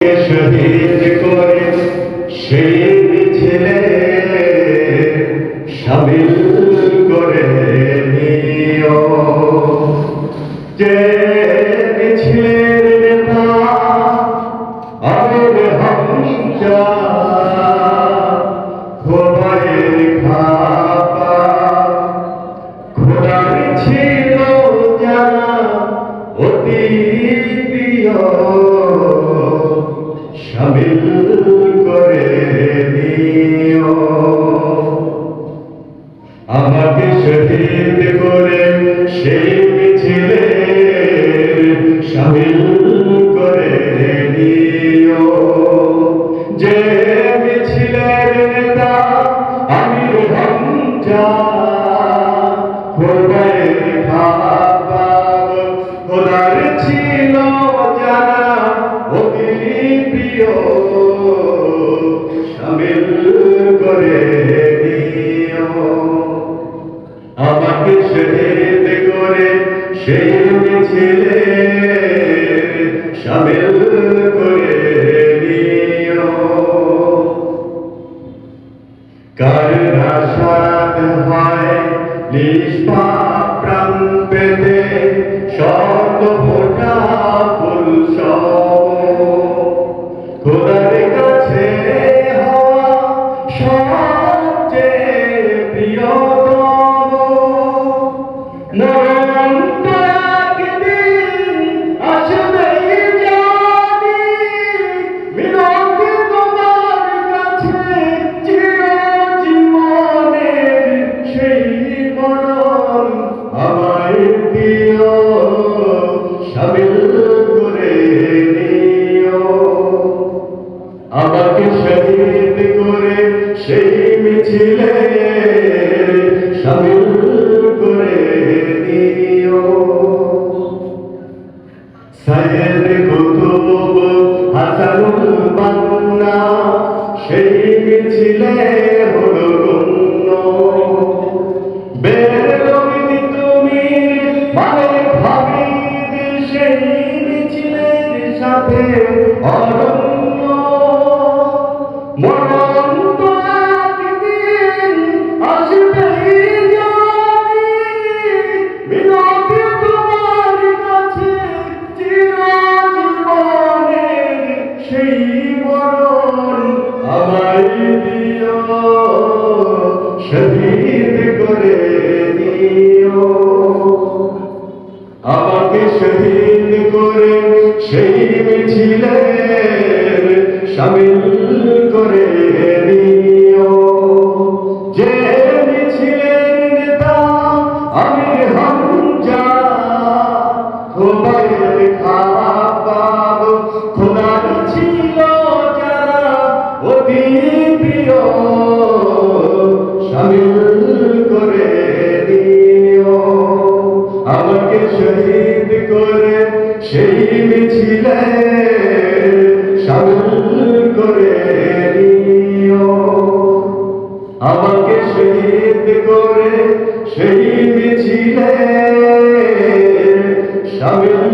শহীদ করে সেই মিছিলে শামিল করে নিও। যে মিছিলের নেতা আমির হামজা, খোদায়ের খাপা, খোদার ছিল যারা অতি প্রিয়, শামিল করে নিও। আমাকে শহীদ করে সেই মিছিলে শামিল করে নিও। যে মিছিলের নেতা আমির হামজা, খোদায়ের খাপা, খোদার ছিল যারা অতি প্রিয়, শামিল করে নিও। আমাকে শহীদ করে সেই মিছিলে শামিল করে নিও। কার আশাদ হয় নিষ্পাপ প্রাণ পেতে শত ফোঁটা ফুল সম, খোদার কাছে হওয়া সবচেয়ে প্রিয়তম। মরণ তো একদিন আসবেই জানি, মিনতি তোমার কাছে চিরজীবনের সেই মরণ আমায় দিও, শামিল করে নিও। আমাকে শহীদ করে সেই মিছিলে শামিল করে নিও। সৈয়দ কুতুব হাসানুল বান্না সেই মিছিলে হলো গণ্য। বেরলবিদ তুমি মালিক হামিদ সেই মিছিলের সাথে অরণ্য। মরণ তো একদিন আসবেই জানি, মিনতি তোমার কাছে চিরজীবনের সেই মরণ আমায় দিও, শহীদ করে নিও। আমাকে শহীদ করে সেই মিছিলে শামিল করে নিও। যে মিছিলের নেতা আমির হামজা, খোদায়ের খাপা, খোদার ছিল যারা অতি প্রিয়, শামিল করে নিও। আমাকে শহীদ করে সেই মিছিলে শামিল করে নিও। আমাকে শহীদ করে সেই মিছিলে শামিল